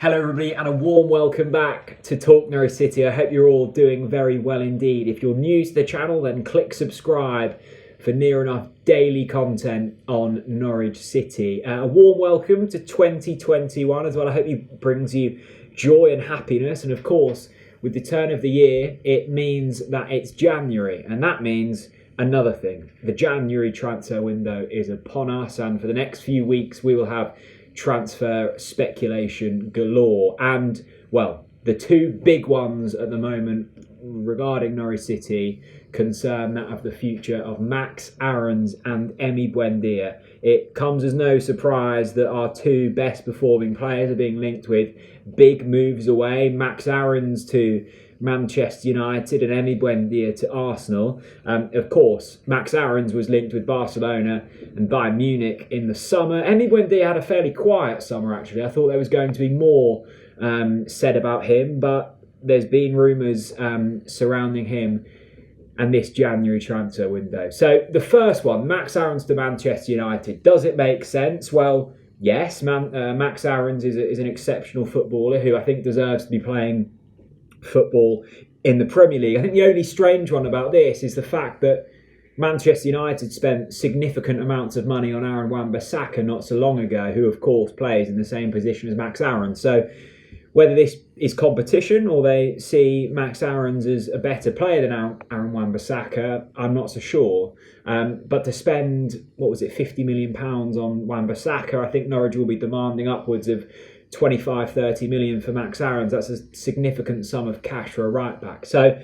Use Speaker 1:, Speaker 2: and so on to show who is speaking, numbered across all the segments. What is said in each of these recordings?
Speaker 1: Hello everybody and a warm welcome back to TalkNorwichCity. I hope you're all doing very well indeed. If you're new to the channel, then click subscribe for near enough daily content on Norwich City. A warm welcome to 2021 as well. I hope it brings you joy and happiness. And of course, with the turn of the year, it means that it's January. And that means another thing. The January transfer window is upon us. And for the next few weeks, we will have transfer speculation galore. And, well, the two big ones at the moment regarding Norwich City concern that of the future of Max Aarons and Emi Buendia. It comes as no surprise that our two best performing players are being linked with big moves away. Max Aarons to Manchester United and Emi Buendia to Arsenal. Of course, Max Aarons was linked with Barcelona and Bayern Munich in the summer. Emi Buendia had a fairly quiet summer, actually. I thought there was going to be more said about him, but there's been rumours surrounding him and this January transfer window. So the first one, Max Aarons to Manchester United. Does it make sense? Well, yes. Max Aarons is an exceptional footballer who I think deserves to be playing football in the Premier League. I think the only strange one about this is the fact that Manchester United spent significant amounts of money on Aaron Wan-Bissaka not so long ago, who of course plays in the same position as Max Aarons. So whether this is competition or they see Max Aarons as a better player than Aaron Wan-Bissaka, I'm not so sure. But to spend, £50 million on Wan-Bissaka, I think Norwich will be demanding upwards of 25-30 million for Max Aarons. That's a significant sum of cash for a right back. So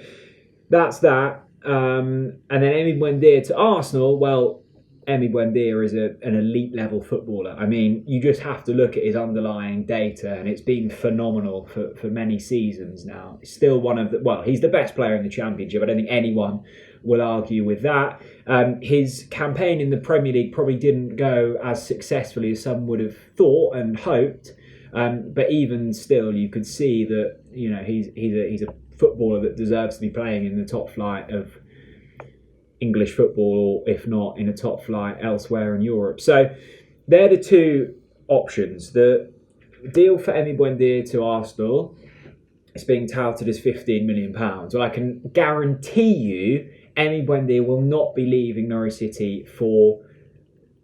Speaker 1: that's that. And then Emi Buendia to Arsenal. Well, Emi Buendia is an elite level footballer. I mean, you just have to look at his underlying data, and it's been phenomenal for many seasons now. He's still he's the best player in the Championship. I don't think anyone will argue with that. His campaign in the Premier League probably didn't go as successfully as some would have thought and hoped. But even still, you could see that he's a footballer that deserves to be playing in the top flight of English football, or if not in a top flight elsewhere in Europe. So they're the two options. The deal for Emi Buendia to Arsenal is being touted as £15 million. Well, I can guarantee you Emi Buendia will not be leaving Norwich City for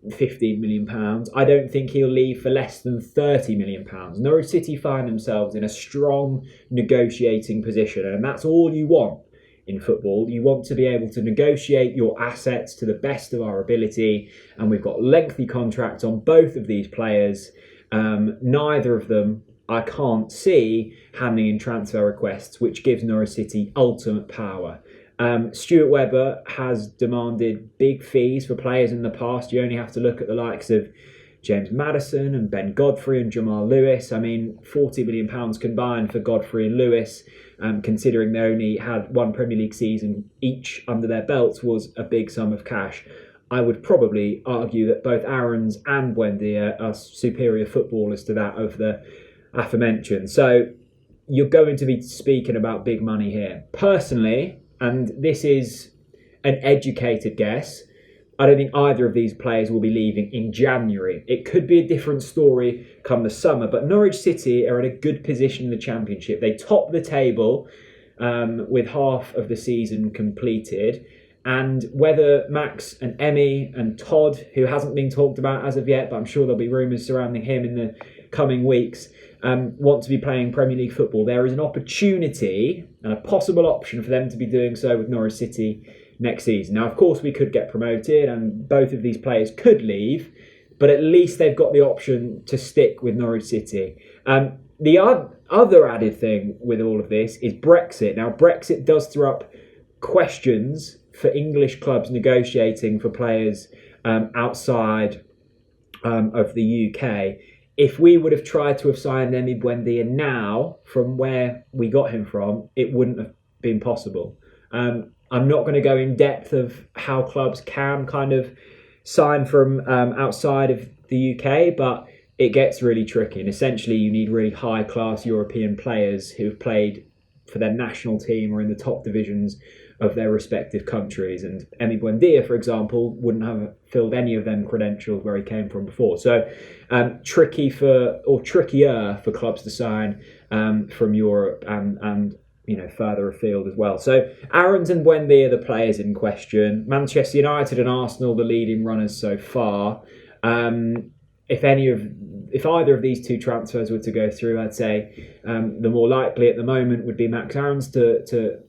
Speaker 1: £15 million. I don't think he'll leave for less than £30 million. Norwich City find themselves in a strong negotiating position, and that's all you want in football. You want to be able to negotiate your assets to the best of our ability, and we've got lengthy contracts on both of these players. Neither of them I can't see handing in transfer requests, which gives Norwich City ultimate power. Stuart Webber has demanded big fees for players in the past. You only have to look at the likes of James Maddison and Ben Godfrey and Jamal Lewis. I mean, £40 million combined for Godfrey and Lewis, considering they only had one Premier League season each under their belts, was a big sum of cash. I would probably argue that both Aarons and Buendia are superior footballers to that of the aforementioned. So you're going to be speaking about big money here. Personally, and this is an educated guess, I don't think either of these players will be leaving in January. It could be a different story come the summer, but Norwich City are in a good position in the Championship. They top the table with half of the season completed. And whether Max and Emi and Todd, who hasn't been talked about as of yet, but I'm sure there'll be rumours surrounding him in the coming weeks, want to be playing Premier League football, there is an opportunity and a possible option for them to be doing so with Norwich City next season. Now, of course, we could get promoted and both of these players could leave, but at least they've got the option to stick with Norwich City. The other added thing with all of this is Brexit. Now, Brexit does throw up questions for English clubs negotiating for players outside of the UK. If we would have tried to have signed Emi Buendia now from where we got him from, it wouldn't have been possible. I'm not going to go in depth of how clubs can kind of sign from outside of the UK, but it gets really tricky. And essentially, you need really high-class European players who've played for their national team or in the top divisions of their respective countries. And Emi Buendia, for example, wouldn't have filled any of them credentials where he came from before. So trickier for clubs to sign from Europe and further afield as well. So Aarons and Buendia are the players in question. Manchester United and Arsenal the leading runners so far. If either of these two transfers were to go through, I'd say the more likely at the moment would be Max Aarons to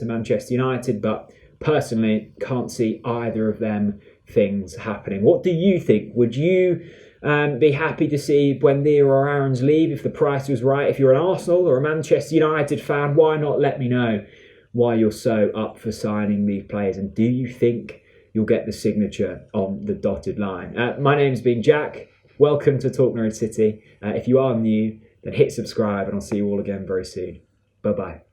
Speaker 1: Manchester United, but personally can't see either of them things happening. What do you think? Would you be happy to see Buendia or Aarons leave if the price was right? If you're an Arsenal or a Manchester United fan, why not let me know why you're so up for signing these players, and do you think you'll get the signature on the dotted line? My name's been Jack. Welcome to TalkNorwichCity. If you are new, then hit subscribe, and I'll see you all again very soon. Bye-bye.